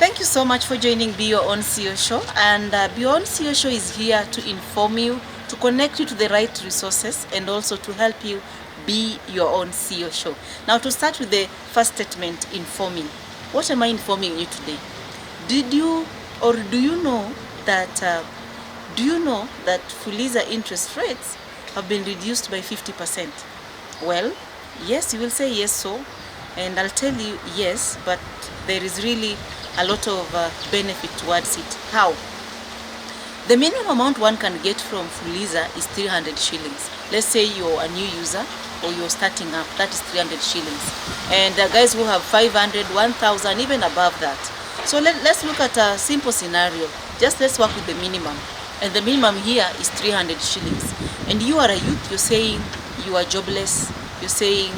Thank you so much for joining Be Your Own C.E.O show. And Be Your Own C.E.O show is here to inform you, to connect you to the right resources, and also to help you be your own C.E.O show. Now, to start with the first statement, informing. What am I informing you today? Did you or do you know that Fuliza interest rates have been reduced by 50%? Well, yes, you will say yes, so, and I'll tell you yes, but there is really a lot of benefit towards it. How? The minimum amount one can get from Fuliza is 300 shillings. Let's say you're a new user or you're starting up, that is 300 shillings. And guys who have 500, 1,000, even above that. So let's look at a simple scenario. Just let's work with the minimum. And the minimum here is 300 shillings. And you are a youth, you're saying you are jobless, you're saying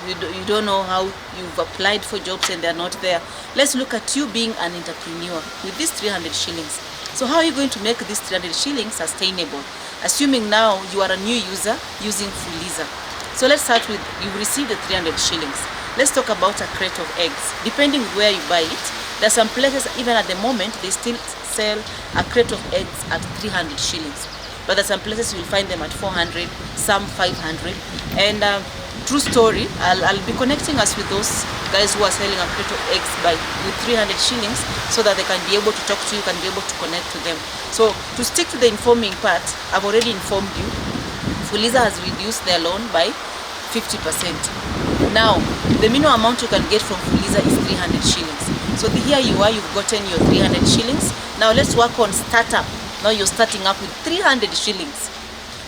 you don't know how you've applied for jobs and they're not there. Let's look at you being an entrepreneur with these 300 shillings. So how are you going to make this 300 shillings sustainable? Assuming now you are a new user using Fuliza. So let's start with, you received the 300 shillings. Let's talk about a crate of eggs. Depending where you buy it, there are some places, even at the moment, they still sell a crate of eggs at 300 shillings. But there are some places you will find them at 400, some 500. And true story, I'll be connecting us with those guys who are selling a crate of eggs with 300 shillings so that they can be able to talk to you, can be able to connect to them. So to stick to the informing part, I've already informed you, Fuliza has reduced their loan by 50%. Now, the minimum amount you can get from Fuliza is 300 shillings. So here you are, you've gotten your 300 shillings. Now let's work on startup. Now you're starting up with 300 shillings.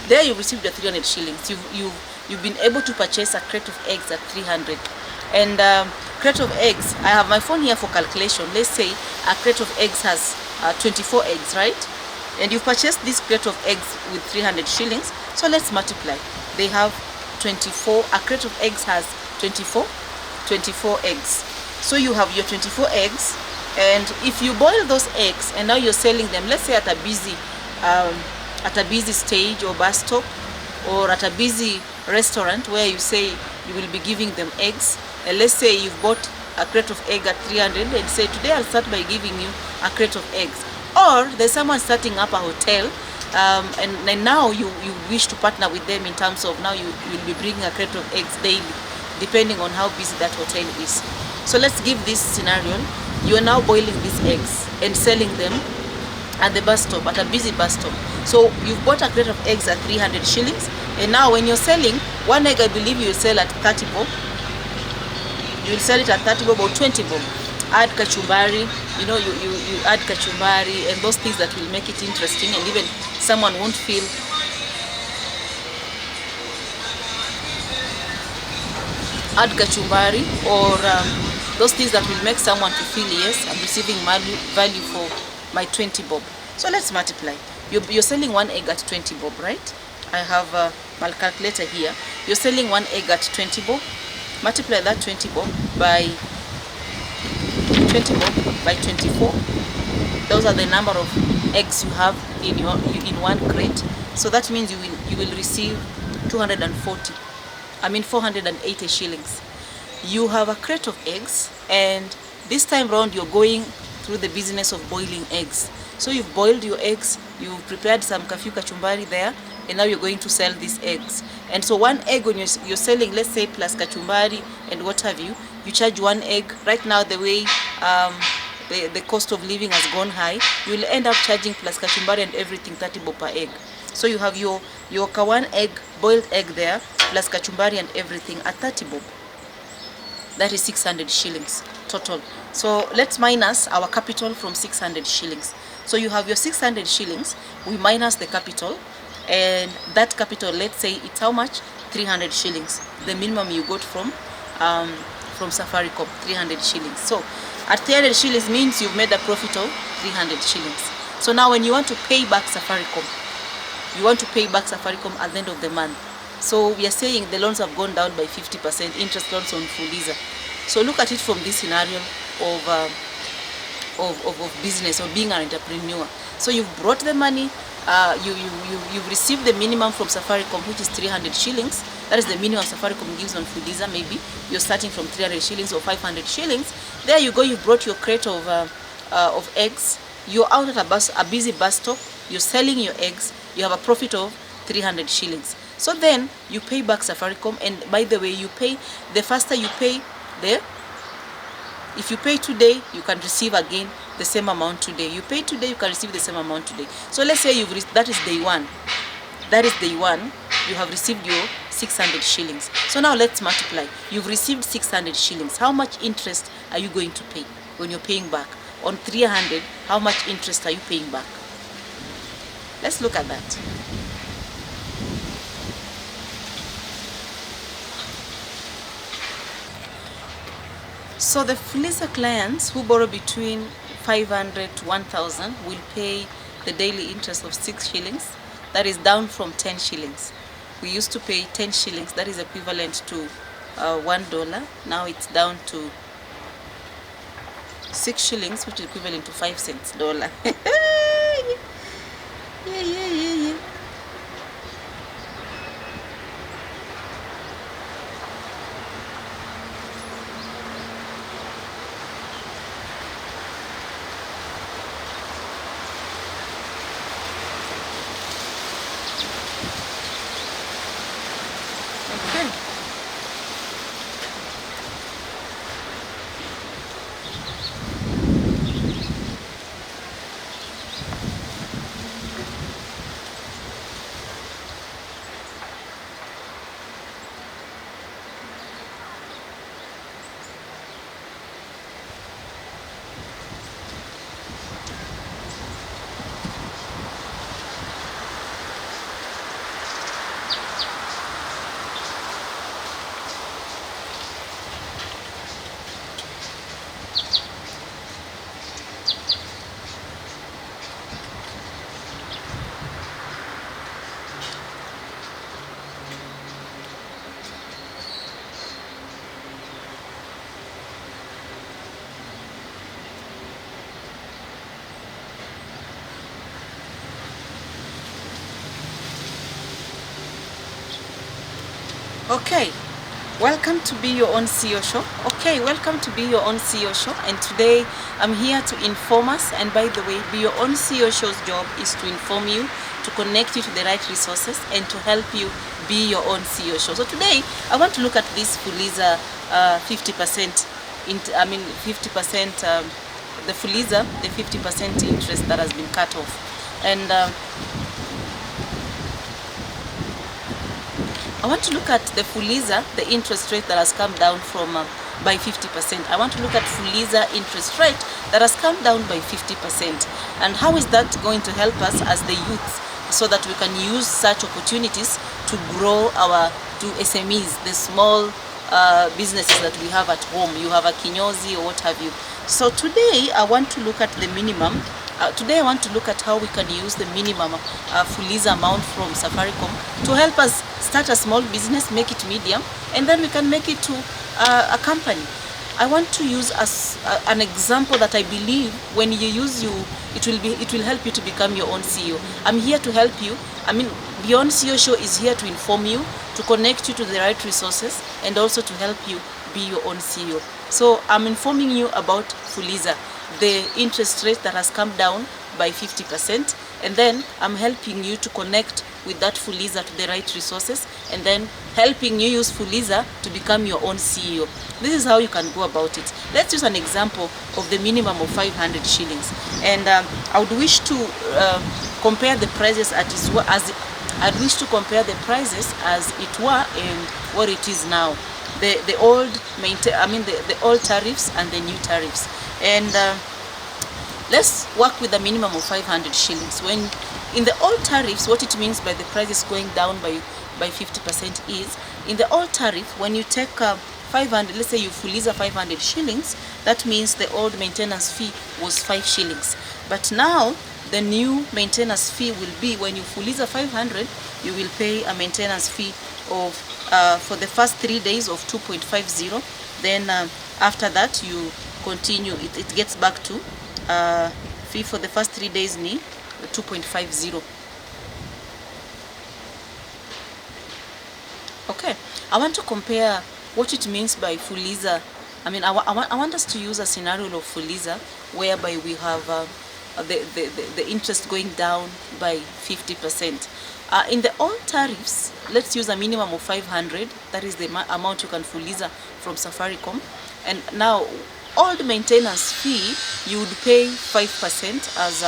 There you received the 300 shillings. You've been able to purchase a crate of eggs at 300. And crate of eggs, I have my phone here for calculation. Let's say a crate of eggs has 24 eggs, right? And you've purchased this crate of eggs with 300 shillings. So let's multiply. They have 24, a crate of eggs has 24 eggs. So you have your 24 eggs, and if you boil those eggs and now you're selling them, let's say at a busy stage or bus stop, or at a busy restaurant where you say you will be giving them eggs, and let's say you've bought a crate of egg at 300 and say today I'll start by giving you a crate of eggs. Or there's someone starting up a hotel, and now you wish to partner with them in terms of now you will be bringing a crate of eggs daily, depending on how busy that hotel is. So let's give this scenario. You are now boiling these eggs and selling them at the bus stop, at a busy bus stop. So you've bought a crate of eggs at 300 shillings, and now when you're selling one egg, I believe you will sell at 30 bob. You will sell it at 30 bob or 20 bob. Add kachumbari, you add kachumbari and those things that will make it interesting, and even someone won't feel add kachumbari or those things that will make someone to feel, yes, I'm receiving value for my 20 bob. So let's multiply. You're selling one egg at 20 bob, right? I have my calculator here. You're selling one egg at 20 bob. Multiply that 20 bob by 24. Those are the number of eggs you have in one crate. So that means you will receive 480 shillings. You have a crate of eggs, and this time round you're going through the business of boiling eggs. So you've boiled your eggs, you've prepared some kachumbari there, and now you're going to sell these eggs. And so one egg, when you're selling, let's say plus kachumbari and what have you, you charge one egg. Right now the way the cost of living has gone high, you will end up charging plus kachumbari and everything 30 bob per egg. So you have your one egg, boiled egg there, plus kachumbari and everything at 30 bob. That is 600 shillings total. So let's minus our capital from 600 shillings. So you have your 600 shillings, we minus the capital, and that capital, let's say it's how much? 300 shillings. The minimum you got from Safaricom, 300 shillings. So at 300 shillings means you've made a profit of 300 shillings. So now when you want to pay back Safaricom, at the end of the month. So we are saying the loans have gone down by 50%, interest loans on Fuliza. So look at it from this scenario of business or being an entrepreneur. So you've brought the money, you've received the minimum from Safaricom, which is 300 shillings. That is the minimum Safaricom gives on Fuliza. Maybe you're starting from 300 shillings or 500 shillings. There you go, you brought your crate of eggs. You're out at a busy bus stop. You're selling your eggs. You have a profit of 300 shillings. So then you pay back Safaricom, and by the way, you pay, the faster you pay, if you pay today, you can receive again the same amount today. You pay today, you can receive the same amount today. So let's say that is day one. That is day one. You have received your 600 shillings. So now let's multiply. You've received 600 shillings. How much interest are you going to pay when you're paying back? On 300, how much interest are you paying back? Let's look at that. So the Fuliza clients who borrow between 500 to 1,000 will pay the daily interest of 6 shillings. That is down from 10 shillings. We used to pay 10 shillings. That is equivalent to $1. Now it's down to 6 shillings, which is equivalent to 5 cents dollar. Yeah. Okay. Okay, welcome to Be Your Own CEO show. Okay, welcome to Be Your Own CEO show. And today I'm here to inform us. And by the way, Be Your Own CEO show's job is to inform you, to connect you to the right resources, and to help you be your own CEO show. So today I want to look at this Fuliza 50%. 50%. The Fuliza, the 50% interest that has been cut off, and I want to look at the Fuliza, the interest rate that has come down from by 50%. I want to look at Fuliza interest rate that has come down by 50%. And how is that going to help us as the youth, so that we can use such opportunities to grow our SMEs, the small businesses that we have at home. You have a kinyozi or what have you. So today I want to look at the minimum. Today I want to look at how we can use the minimum Fuliza amount from Safaricom to help us start a small business, make it medium, and then we can make it to a company. I want to use as an example that I believe when you use it will help you to become your own CEO. I'm here to help you. Beyond CEO Show is here to inform you, to connect you to the right resources, and also to help you be your own CEO. So I'm informing you about Fuliza, the interest rate that has come down by 50%, and then I'm helping you to connect with that Fuliza to the right resources, and then helping you use Fuliza to become your own CEO. This is how you can go about it. Let's use an example of the minimum of 500 shillings, and I would wish to compare the prices I'd wish to compare the prices as it were and what it is now. The old the old tariffs and the new tariffs. And let's work with a minimum of 500 shillings. When in the old tariffs, what it means by the prices going down by 50% is, in the old tariff, when you take 500, let's say you Fuliza 500 shillings, that means the old maintenance fee was 5 shillings. But now the new maintenance fee will be, when you Fuliza 500, you will pay a maintenance fee of for the first 3 days of 2.50. Then after that you continue, it gets back to fee for the first 3 days ni 2.50. Okay. I want to compare what it means by Fuliza. I mean, I want us to use a scenario of Fuliza whereby we have the interest going down by 50%. In the old tariffs, let's use a minimum of 500. That is the amount you can Fuliza from Safaricom. And now, all the maintenance fee, you would pay 5% as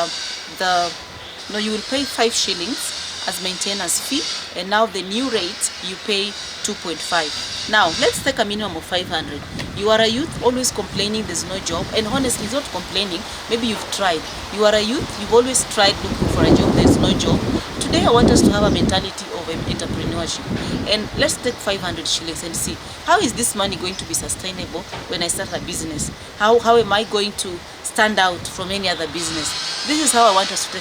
you will pay 5 shillings as maintenance fee, and now the new rate you pay 2.5. Now let's take a minimum of 500. You are a youth always complaining there's no job, and honestly it's not complaining, maybe you've tried. You are a youth, you've always tried looking for a job, there's no job. Today I want us to have a mentality of entrepreneurship, and let's take 500 shillings and see how is this money going to be sustainable when I start a business. How am I going to stand out from any other business? This is how I want us to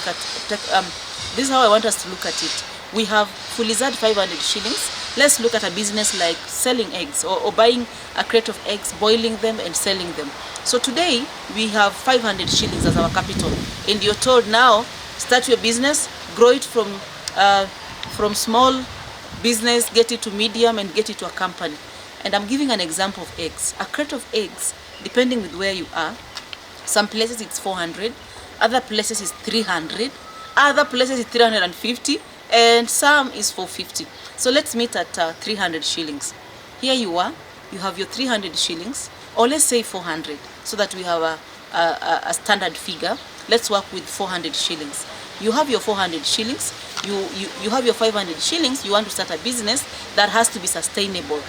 this is how I want us to look at it. We have Fulizad 500 shillings. Let's look at a business like selling eggs or buying a crate of eggs, boiling them and selling them. So today we have 500 shillings as our capital, and you're told now start your business, grow it from small business, get it to medium and get it to a company. And I'm giving an example of eggs. A crate of eggs, depending with where you are, some places it's 400, other places it's 300, other places it's 350, and some is 450. So let's meet at 300 shillings. Here you are, you have your 300 shillings, or let's say 400, so that we have a standard figure. Let's work with 400 shillings. You have your 400 shillings, you have your 500 shillings, you want to start a business that has to be sustainable.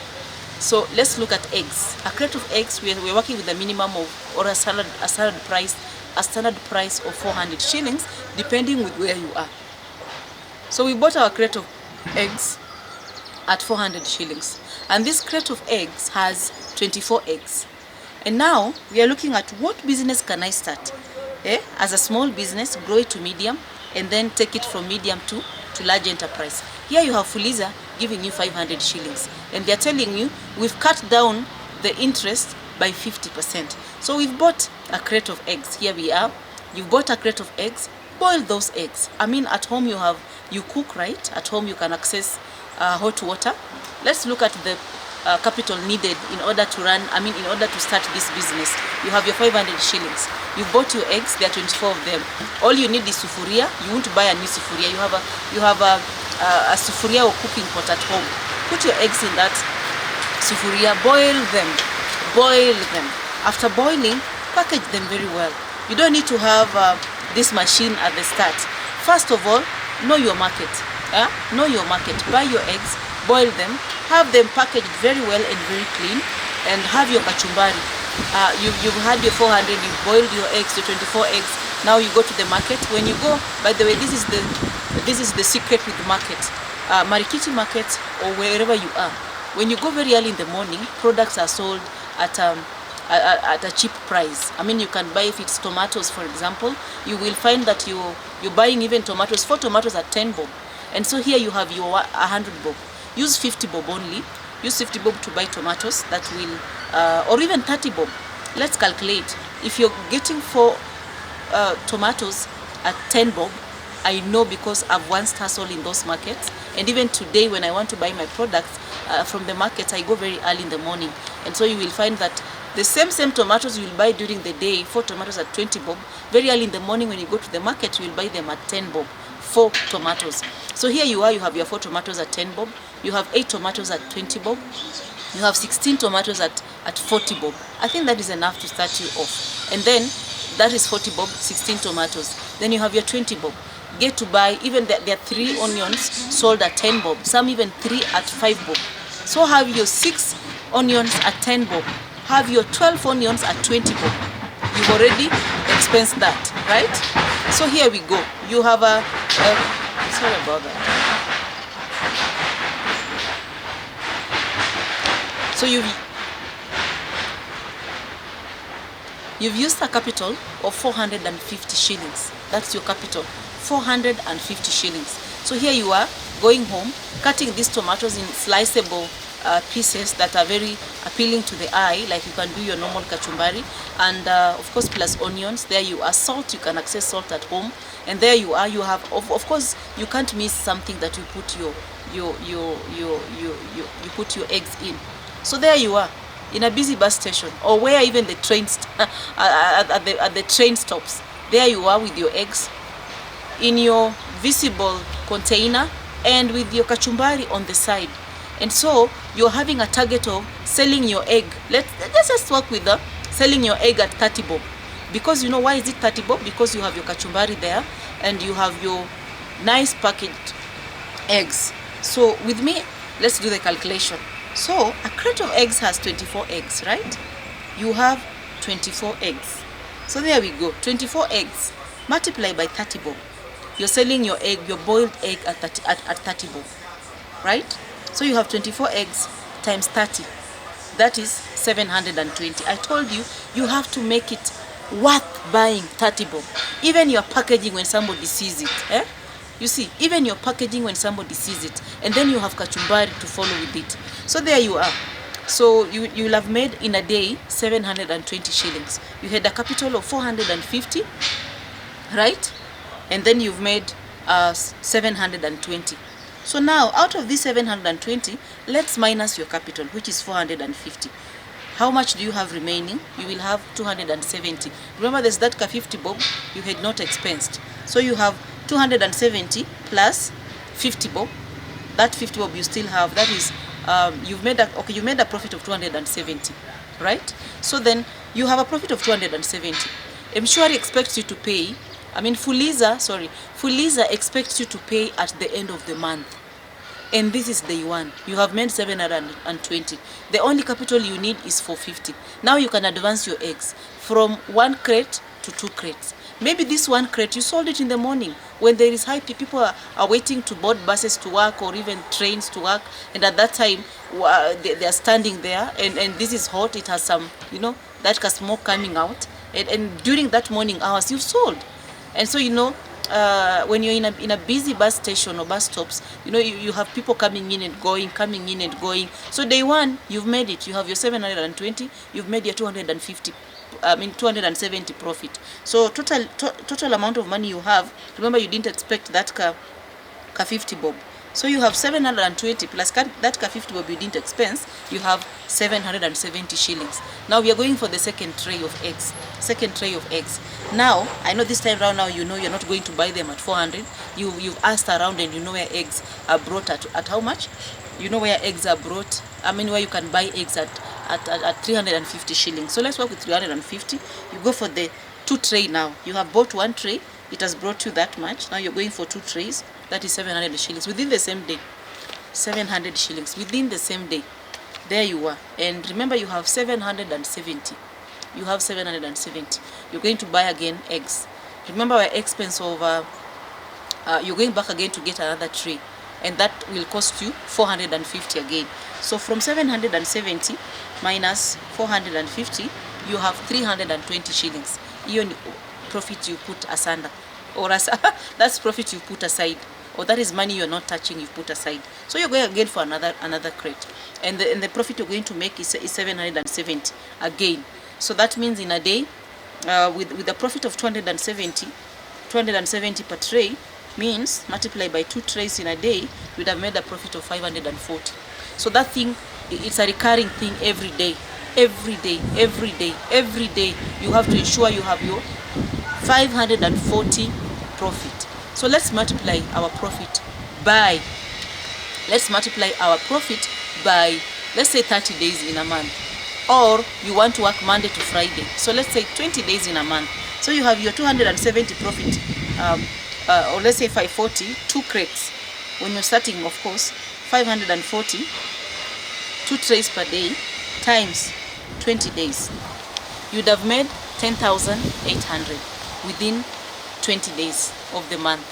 So let's look at eggs. A crate of eggs, we're working with a minimum of, or a standard price of 400 shillings, depending with where you are. So we bought our crate of eggs at 400 shillings. And this crate of eggs has 24 eggs. And now we are looking at what business can I start? As a small business, grow it to medium, and then take it from medium to large enterprise. Here you have Fuliza giving you 500 shillings. And they're telling you, we've cut down the interest by 50%. So we've bought a crate of eggs. Here we are. You've bought a crate of eggs. Boil those eggs. I mean, at home you cook, right? At home you can access hot water. Let's look at the capital needed in order to start this business. You have your 500 shillings. You bought your eggs. There are 24 of them. All you need is sufuria. You want to buy a new sufuria. You have a sufuria or cooking pot at home. Put your eggs in that sufuria. Boil them. After boiling, package them very well. You don't need to have this machine at the start. First of all, know your market. Know your market. Buy your eggs, boil them, have them packaged very well and very clean, and have your kachumbari. You've had your 400, you've boiled your eggs, your 24 eggs. Now you go to the market. When you go, by the way, this is the secret with the market. Marikiti market or wherever you are. When you go very early in the morning, products are sold at a cheap price. I mean, you can buy, if it's tomatoes, for example, you will find that you're buying even tomatoes. 4 tomatoes are 10 bob. And so here you have your 100 bob. Use 50 bob only. Use 50 bob to buy tomatoes that will, or even 30 bob. Let's calculate. If you're getting 4 tomatoes at 10 bob, I know because I've once hustled in those markets. And even today when I want to buy my products from the market, I go very early in the morning. And so you will find that the same tomatoes you will buy during the day, 4 tomatoes at 20 bob, very early in the morning when you go to the market, you will buy them at 10 bob, 4 tomatoes. So here you are, you have your 4 tomatoes at 10 bob, you have 8 tomatoes at 20 bob, you have 16 tomatoes at 40 bob. I think that is enough to start you off. And then that is 40 bob, 16 tomatoes. Then you have your 20 bob. Get to buy, even there are 3 onions sold at 10 bob, some even 3 at 5 bob. So have your 6 onions at 10 bob. Have your 12 onions at 20 bob. You've already expensed that, right? So here we go. You have sorry about that. So you've used a capital of 450 shillings. That's your capital, 450 shillings. So here you are, going home, cutting these tomatoes in sliceable pieces that are very appealing to the eye, like you can do your normal kachumbari, and of course plus onions. There you are. Salt, you can access salt at home, and there you are. You have of course you can't miss something that you put you put your eggs in. So there you are, in a busy bus station, or where even the trains at the train stops. There you are with your eggs in your visible container and with your kachumbari on the side. And so you're having a target of selling your egg. Let's just work with the selling your egg at 30 bob. Because you know why is it 30 bob? Because you have your kachumbari there and you have your nice packaged eggs. So with me, let's do the calculation. So a crate of eggs has 24 eggs, right? You have 24 eggs. So there we go, 24 eggs multiplied by 30 bob. You're selling your egg, your boiled egg at 30 bob, right? So you have 24 eggs times 30. That is 720. I told you, you have to make it worth buying 30 bob. Even your packaging when somebody sees it. You see, even your packaging when somebody sees it. And then you have kachumbari to follow with it. So there you are. So you'll have made in a day 720 shillings. You had a capital of 450, right? And then you've made 720. So now out of this 720, let's minus your capital, which is 450. How much do you have remaining? You will have 270. Remember, there's that 50 bob you had not expensed. So you have 270 plus 50 bob. That 50 bob you still have. That is, you made a profit of 270, right? So then you have a profit of 270. Mshwari expects you to pay. Fuliza expects you to pay at the end of the month. And this is day one. You have made 720. The only capital you need is 450. Now you can advance your eggs from 1 crate to 2 crates. Maybe this 1 crate, you sold it in the morning when there is high, people are waiting to board buses to work or even trains to work. And at that time, they are standing there and this is hot. It has some, that smoke coming out. And during that morning hours, you've sold. And so, when you're in a busy bus station or bus stops, you have people coming in and going. So day one, you've made it. You have your 720. You've made your 270 profit. So total amount of money you have. Remember, you didn't expect that 50 bob. So you have 720 plus that 50 bob you didn't expense. You have 770 shillings. Now we are going for the second tray of eggs. Now, I know this time around now, you're not going to buy them at 400. You've asked around and you know where eggs are brought at how much? You know where eggs are brought. Where you can buy eggs at 350 shillings. So let's work with 350. You go for the 2 tray now. You have bought 1 tray. It has brought you that much. Now you're going for 2 trays. That is 700 shillings within the same day. 700 shillings within the same day. There you are. And remember, you have 770. You have 770. You're going to buy again eggs. Remember our expense of you're going back again to get another tray, and that will cost you 450 again. So from 770 minus 450, you have 320 shillings. Hiyo ni profit you put asanda, or that's profit you put aside, or that is money you're not touching, you put aside. So you're going again for another crate, and the profit you're going to make is 770 again. So that means in a day, with a profit of 270 per tray, means multiplied by 2 trays in a day, you'd have made a profit of 540. So that thing, it's a recurring thing every day. Every day, you have to ensure you have your 540 profit. So let's multiply our profit by, let's say 30 days in a month. Or you want to work Monday to Friday. So let's say 20 days in a month. So you have your 270 profit, or let's say 540, 2 crates. When you're starting, of course, 540, 2 trays per day, times 20 days. You'd have made 10,800 within 20 days of the month.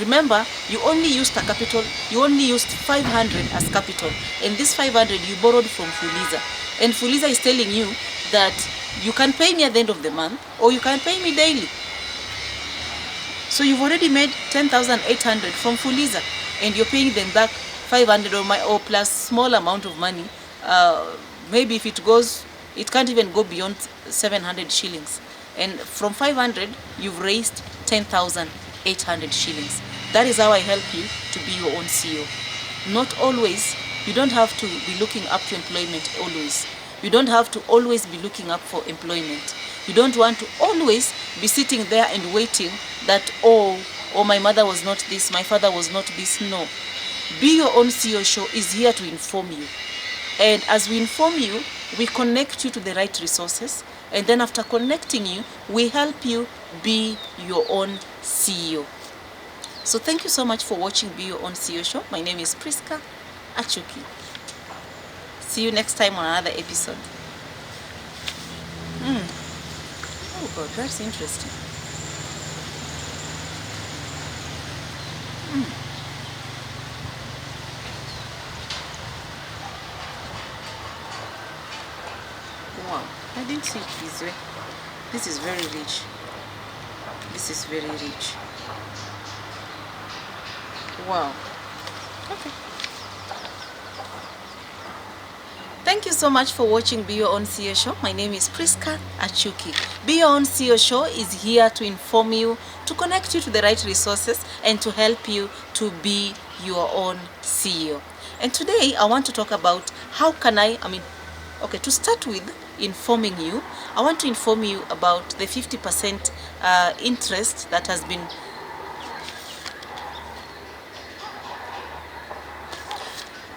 Remember, you only used 500 as capital. And this 500 you borrowed from Fuliza. And Fuliza is telling you that you can pay me at the end of the month, or you can pay me daily. So you've already made 10,800 from Fuliza, and you're paying them back 500 or plus small amount of money, maybe if it goes, it can't even go beyond 700 shillings. And from 500, you've raised 10,800 shillings. That is how I help you to be your own CEO. Not always, you don't have to be looking up to employment always. You don't have to always be looking up for employment. You don't want to always be sitting there and waiting that, oh, my mother was not this, my father was not this. No. Be Your Own CEO show is here to inform you. And as we inform you, we connect you to the right resources. And then after connecting you, we help you be your own CEO. So thank you so much for watching Be Your Own CEO show. My name is Priska Achuki. See you next time on another episode. Oh God, that's interesting. Wow, I didn't see it this way. This is very rich. This is very rich. Wow. Okay. Thank you so much for watching Be Your Own CEO show. My name is Priska Achuki. Be Your Own CEO show is here to inform you, to connect you to the right resources, and to help you to be your own CEO. And today I want to talk about how can to start with informing you, I want to inform you about the 50% interest that has been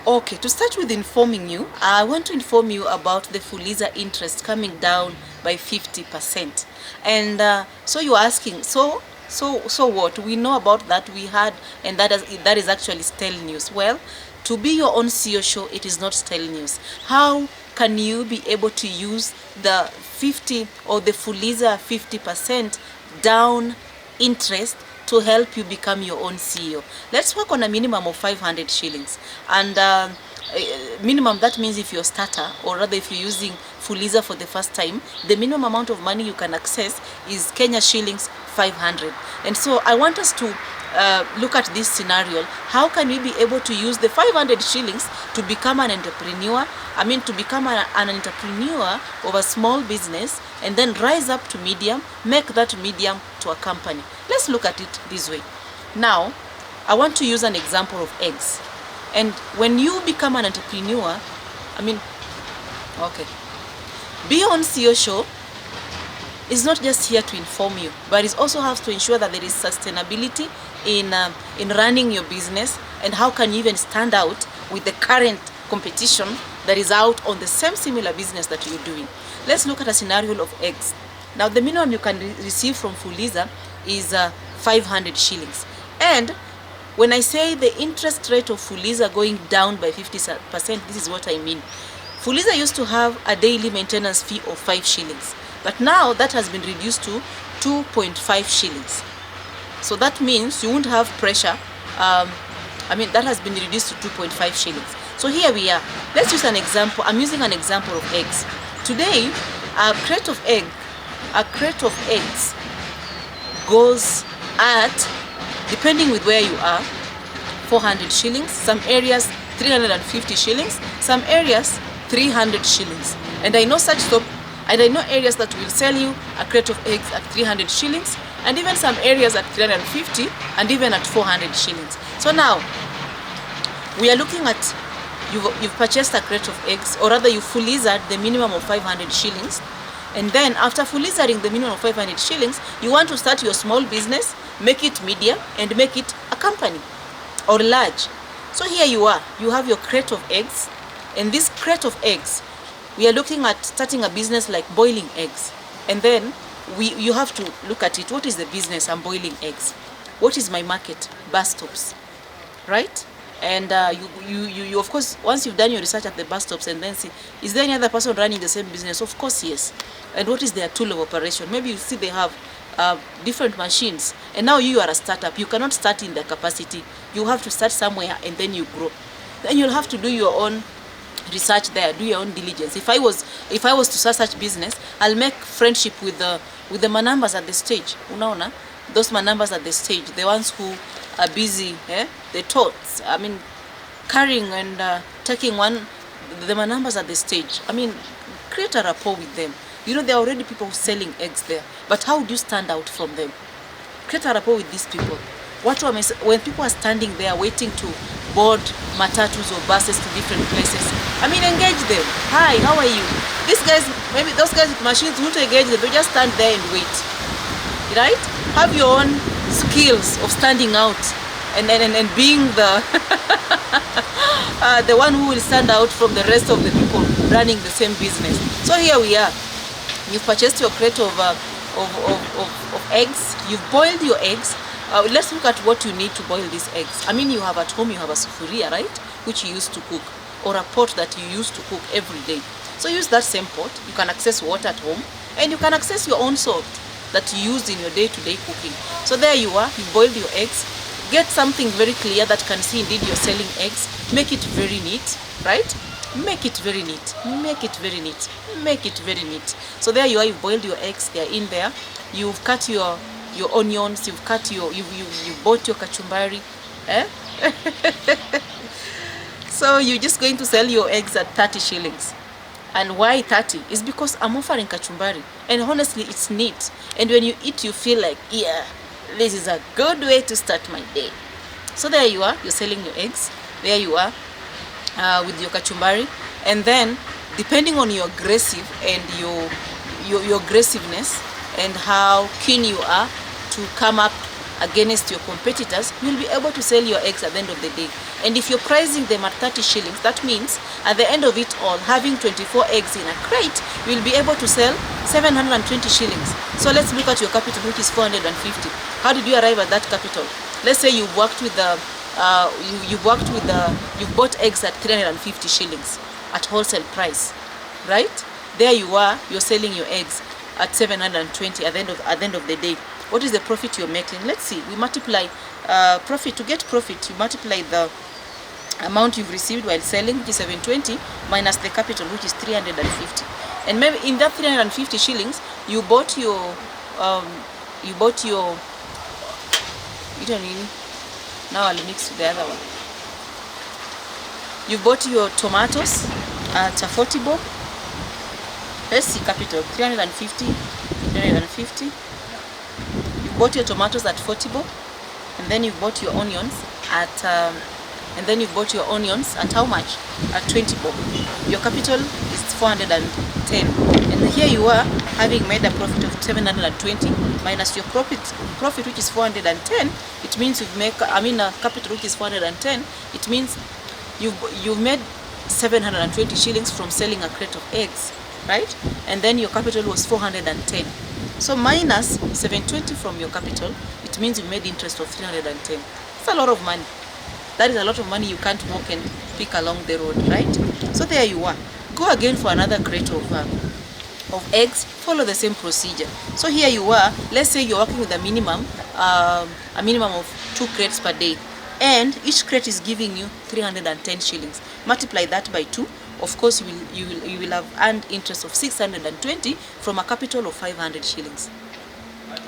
Okay, to start with informing you, I want to inform you about the Fuliza interest coming down by 50%. And so you're asking, so what? We know about that, we had, and that is actually stale news. Well, to be your own CEO show, it is not stale news. How can you be able to use the 50 or the Fuliza 50% down interest to help you become your own CEO? Let's work on a minimum of 500 shillings. And minimum, that means if you're a starter, or rather if you're using Fuliza for the first time, the minimum amount of money you can access is Kenya shillings 500. And so I want us to look at this scenario. How can we be able to use the 500 shillings to become an entrepreneur? To become an entrepreneur of a small business, and then rise up to medium, make that medium to a company. Let's look at it this way. Now, I want to use an example of eggs. And when you become an entrepreneur, Be Your Own CEO show is not just here to inform you, but it also has to ensure that there is sustainability in running your business, and how can you even stand out with the current competition that is out on the same similar business that you're doing. Let's look at a scenario of eggs. Now, the minimum you can receive from Fuliza is 500 shillings. And when I say the interest rate of Fuliza going down by 50%, this is what I mean. Fuliza used to have a daily maintenance fee of 5 shillings, but now that has been reduced to 2.5 shillings. So that means you won't have pressure. That has been reduced to 2.5 shillings. So here we are. Let's use an example. I'm using an example of eggs. Today, a crate of eggs goes at, depending with where you are, 400 shillings. Some areas 350 shillings. Some areas 300 shillings. And I know areas that will sell you a crate of eggs at 300 shillings, and even some areas at 350 and even at 400 shillings. So now we are looking at, you've purchased a crate of eggs, or rather you Fuliza'd the minimum of 500 shillings. And then after Fuliza'ing the minimum of 500 shillings, you want to start your small business, make it medium, and make it a company or large. So here you are, you have your crate of eggs, and this crate of eggs, we are looking at starting a business like boiling eggs. And then you have to look at it. What is the business? I'm boiling eggs. What is my market? Bus stops, right? And you of course, once you've done your research at the bus stops, and then see, is there any other person running the same business? Of course, yes. And what is their tool of operation? Maybe you see they have different machines. And now you are a startup. You cannot start in the capacity. You have to start somewhere, and then you grow. Then you'll have to do your own research there, do your own diligence. If I was to start such business, I'll make friendship with the manambas at the stage. Unaona, those manambas at the stage, the ones who are busy, the tots. carrying and taking the numbers at the stage. I mean, create a rapport with them. You know, there are already people selling eggs there, but how do you stand out from them? Create a rapport with these people. When people are standing there waiting to board matatus or buses to different places, I mean, engage them. Hi, how are you? These guys, maybe those guys with machines won't engage them. They just stand there and wait. Right? Have your own skills of standing out and being the the one who will stand out from the rest of the people running the same business. So here we are. You've purchased your crate of eggs. You've boiled your eggs. Let's look at what you need to boil these eggs. I mean, you have at home, you have a sufuria, right? Which you use to cook, or a pot that you use to cook every day. So use that same pot. You can access water at home, and you can access your own salt that you use in your day-to-day cooking. So there you are, you boiled your eggs. Get something very clear that can see indeed you're selling eggs. Make it very neat, right? Make it very neat. Make it very neat. Make it very neat. So there you are, you've boiled your eggs, they're in there. You've cut your onions, you've cut you bought your kachumbari. So you're just going to sell your eggs at 30 shillings. And why 30? It's because I'm offering kachumbari. And honestly, it's neat. And when you eat, you feel like, yeah, this is a good way to start my day. So there you are, you're selling your eggs. There you are with your kachumbari. And then, depending on your aggressive and your aggressiveness and how keen you are to come up against your competitors, you'll be able to sell your eggs at the end of the day. And if you're pricing them at 30 shillings, that means at the end of it all, having 24 eggs in a crate, you'll be able to sell 720 shillings. So let's look at your capital, which is 450. How did you arrive at that capital? Let's say you've worked with you've bought eggs at 350 shillings at wholesale price, right? There you are, you're selling your eggs at 720 at the end of the day. What is the profit you're making? Let's see. We multiply profit. To get profit, you multiply the amount you've received while selling, which is 720, minus the capital, which is 350. And maybe in that 350 shillings, you bought your you don't need. Now I'll mix with the other one. You bought your tomatoes at a 40 bob. Let's see, capital 350. You bought your tomatoes at 40 bob, and then you bought your onions at how much? At 20 bob. Your capital is 410, and here you are, having made a profit of 720 minus your profit which is 410. It means you've made a capital which is 410. It means you've made 720 shillings from selling a crate of eggs, right? And then your capital was 410. So minus 720 from your capital, it means you made interest of 310. It's a lot of money. That is a lot of money you can't walk and pick along the road, right? So there you are. Go again for another crate of eggs. Follow the same procedure. So here you are. Let's say you're working with a minimum of 2 crates per day, and each crate is giving you 310 shillings. Multiply that by 2. Of course, you will have earned interest of 620 from a capital of 500 shillings.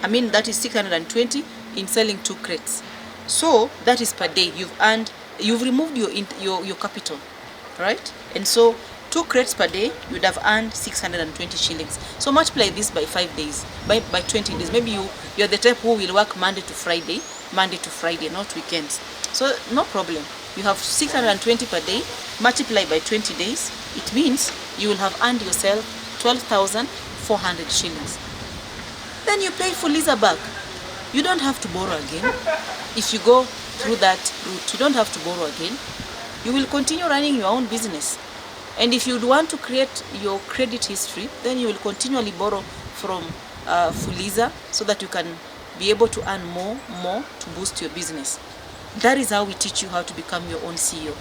That is 620 in selling 2 crates. So that is per day. You've removed your capital, right? And so 2 crates per day, you'd have earned 620 shillings. So multiply this by 5 days, by 20 days. Maybe you're the type who will work Monday to Friday, not weekends. So no problem. You have 620 per day, multiply by 20 days. It means you will have earned yourself 12,400 shillings. Then you pay Fuliza back. You don't have to borrow again. If you go through that route, you don't have to borrow again. You will continue running your own business. And if you'd want to create your credit history, then you will continually borrow from Fuliza so that you can be able to earn more to boost your business. That is how we teach you how to become your own CEO.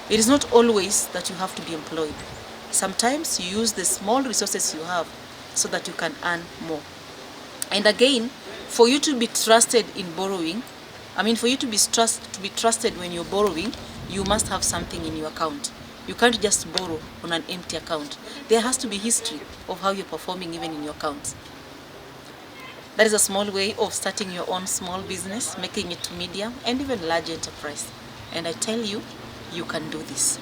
It is not always that you have to be employed. Sometimes you use the small resources you have so that you can earn more. And again, for you to be trusted in borrowing, for you to be trusted when you're borrowing, you must have something in your account. You can't just borrow on an empty account. There has to be history of how you're performing even in your accounts. That is a small way of starting your own small business, making it medium and even large enterprise. And I tell you, you can do this.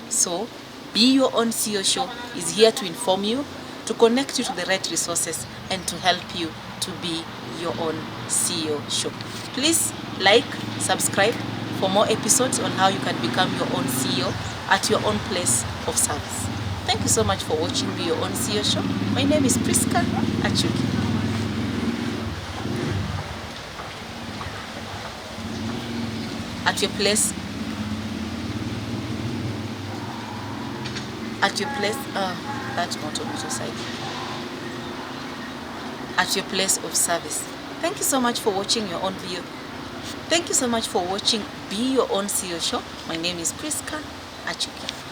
So, Be Your Own CEO Show is here to inform you, to connect you to the right resources, and to help you to be your own CEO show. Please like, subscribe for more episodes on how you can become your own CEO at your own place of service. Thank you so much for watching Be Your Own CEO Show. My name is Priska Achuki. At your place, that's motorcycle. At your place of service. Thank you so much for watching your own video. Thank you so much for watching Be Your Own CEO Show. My name is Priska Achuki.